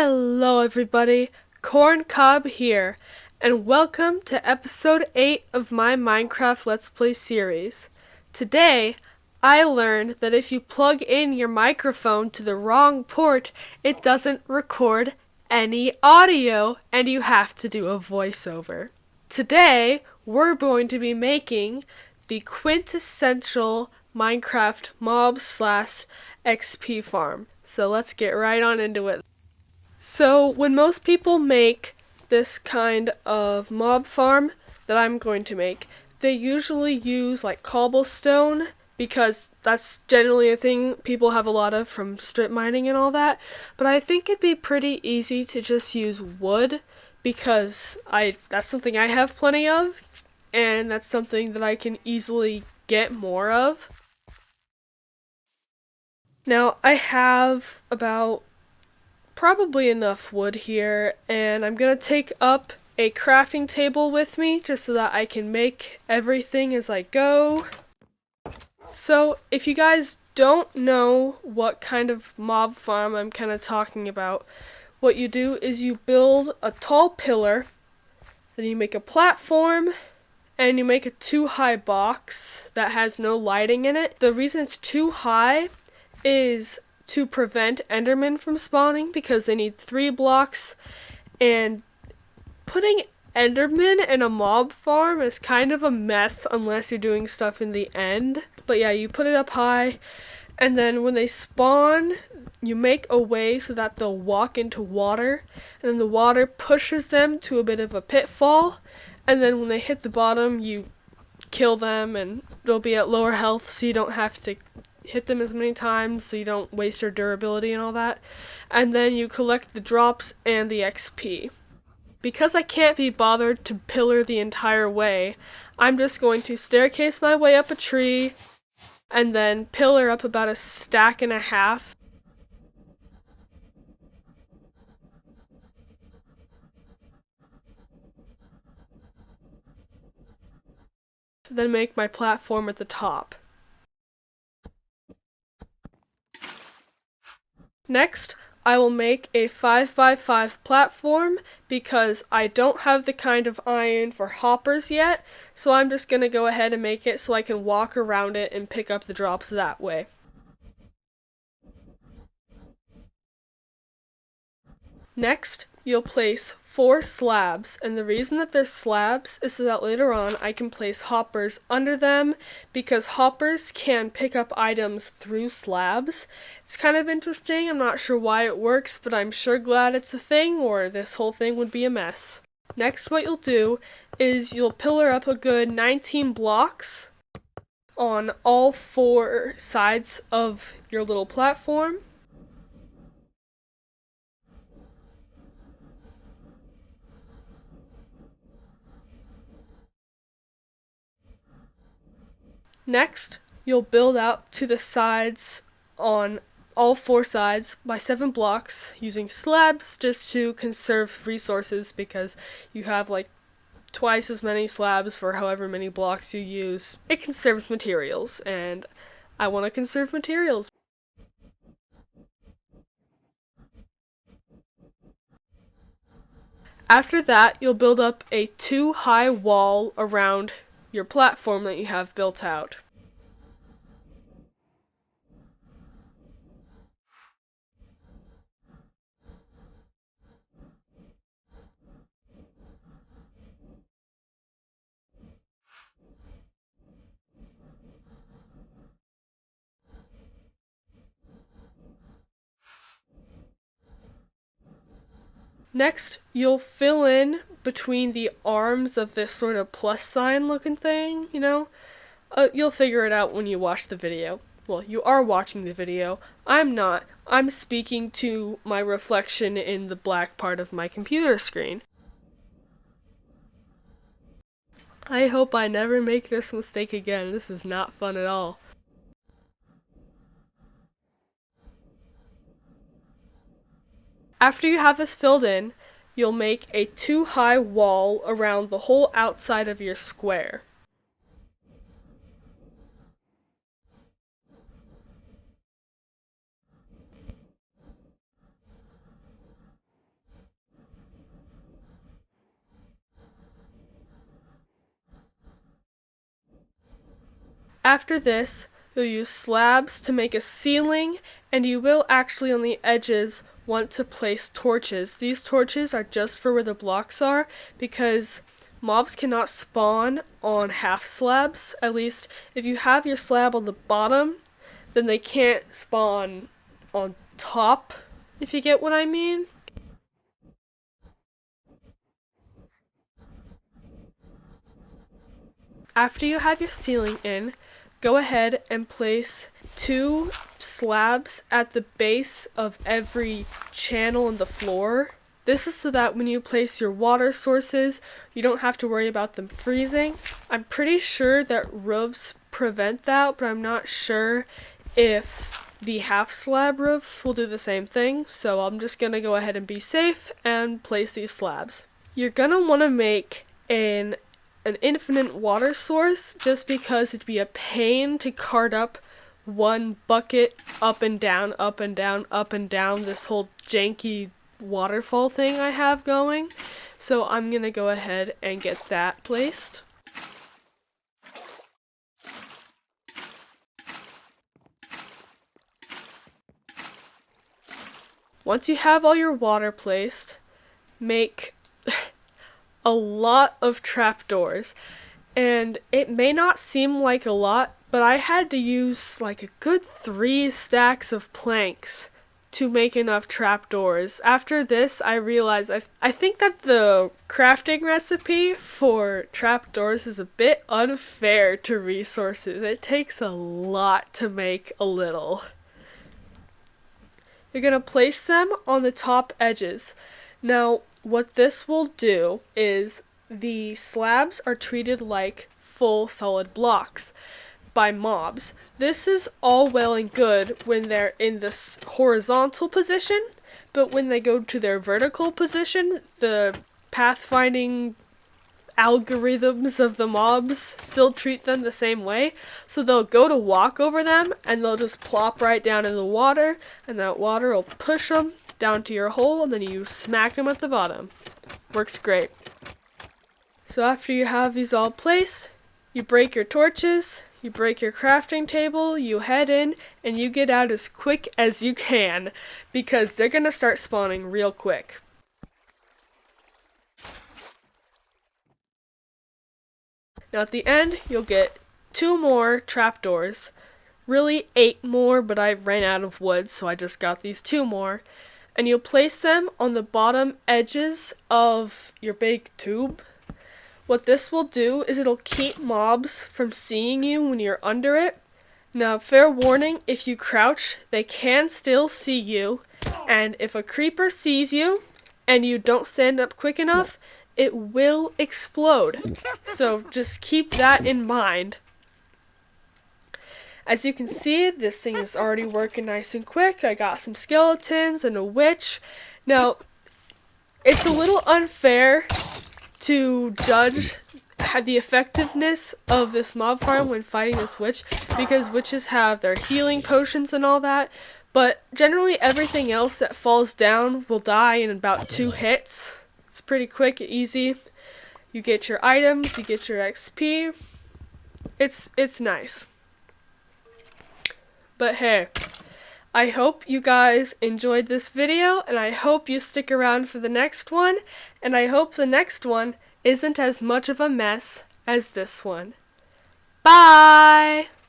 Hello everybody, Korn here, and welcome to episode 8 of my Minecraft Let's Play series. Today, I learned that if you plug in your microphone to the wrong port, it doesn't record any audio, and you have to do a voiceover. Today, we're going to be making the quintessential Minecraft mob/XP farm. So let's get right on into it. So when most people make this kind of mob farm that I'm going to make, they usually use like cobblestone because that's generally a thing people have a lot of from strip mining and all that. But I think it'd be pretty easy to just use wood because that's something I have plenty of, and that's something that I can easily get more of. Now I have about probably enough wood here, and I'm gonna take up a crafting table with me just so that I can make everything as I go. So if you guys don't know what kind of mob farm I'm kind of talking about, what you do is you build a tall pillar, then you make a platform, and you make a too high box that has no lighting in it. The reason it's too high is to prevent Endermen from spawning because they need 3 blocks, and putting Endermen in a mob farm is kind of a mess unless you're doing stuff in the end. But yeah, you put it up high, and then when they spawn, you make a way so that they'll walk into water, and then the water pushes them to a bit of a pitfall, and then when they hit the bottom, you kill them, and they'll be at lower health so you don't have to hit them as many times so you don't waste your durability and all that. And then you collect the drops and the XP. Because I can't be bothered to pillar the entire way, I'm just going to staircase my way up a tree and then pillar up about a stack and a half. Then make my platform at the top. Next, I will make a 5x5 platform because I don't have the kind of iron for hoppers yet, so I'm just going to go ahead and make it so I can walk around it and pick up the drops that way. Next, you'll place 4 slabs, and the reason that they're slabs is so that later on I can place hoppers under them, because hoppers can pick up items through slabs. It's kind of interesting. I'm not sure why it works, but I'm sure glad it's a thing, or this whole thing would be a mess. Next, what you'll do is you'll pillar up a good 19 blocks on all 4 sides of your little platform. Next, you'll build out to the sides on all 4 sides by 7 blocks using slabs just to conserve resources, because you have like twice as many slabs for however many blocks you use. It conserves materials, and I want to conserve materials. After that, you'll build up a 2-high wall around your platform that you have built out. Next, you'll fill in between the arms of this sort of plus sign looking thing, you know? You'll figure it out when you watch the video. Well, you are watching the video. I'm not. I'm speaking to my reflection in the black part of my computer screen. I hope I never make this mistake again. This is not fun at all. After you have this filled in, you'll make a 2-high wall around the whole outside of your square. After this, you'll use slabs to make a ceiling, and you will actually on the edges want to place torches. These torches are just for where the blocks are because mobs cannot spawn on half slabs. At least if you have your slab on the bottom, then they can't spawn on top, if you get what I mean. After you have your ceiling in, go ahead and place 2 slabs at the base of every channel in the floor. This is so that when you place your water sources, you don't have to worry about them freezing. I'm pretty sure that roofs prevent that, but I'm not sure if the half slab roof will do the same thing, so I'm just gonna go ahead and be safe and place these slabs. You're gonna want to make an infinite water source just because it'd be a pain to cart up one bucket up and down, up and down, up and down, this whole janky waterfall thing I have going. So I'm gonna go ahead and get that placed. Once you have all your water placed, make a lot of trapdoors. And it may not seem like a lot, but I had to use like a good 3 stacks of planks to make enough trapdoors. After this, I realized I think that the crafting recipe for trapdoors is a bit unfair to resources. It takes a lot to make a little. You're going to place them on the top edges. Now, what this will do is the slabs are treated like full solid blocks by mobs. This is all well and good when they're in this horizontal position, but when they go to their vertical position, the pathfinding algorithms of the mobs still treat them the same way. So they'll go to walk over them and they'll just plop right down in the water, and that water will push them down to your hole, and then you smack them at the bottom. Works great. So after you have these all placed, you break your torches, you break your crafting table, you head in, and you get out as quick as you can, because they're gonna start spawning real quick. Now at the end, you'll get 2 more trapdoors. Really 8 more, but I ran out of wood, so I just got these 2 more. And you'll place them on the bottom edges of your big tube. What this will do is it'll keep mobs from seeing you when you're under it. Now, fair warning, if you crouch, they can still see you. And if a creeper sees you and you don't stand up quick enough, it will explode. So just keep that in mind. As you can see, this thing is already working nice and quick. I got some skeletons and a witch. Now, it's a little unfair to judge the effectiveness of this mob farm when fighting this witch, because witches have their healing potions and all that, but generally everything else that falls down will die in about 2 hits. It's pretty quick and easy. You get your items, you get your XP. It's nice. But hey, I hope you guys enjoyed this video, and I hope you stick around for the next one, and I hope the next one isn't as much of a mess as this one. Bye!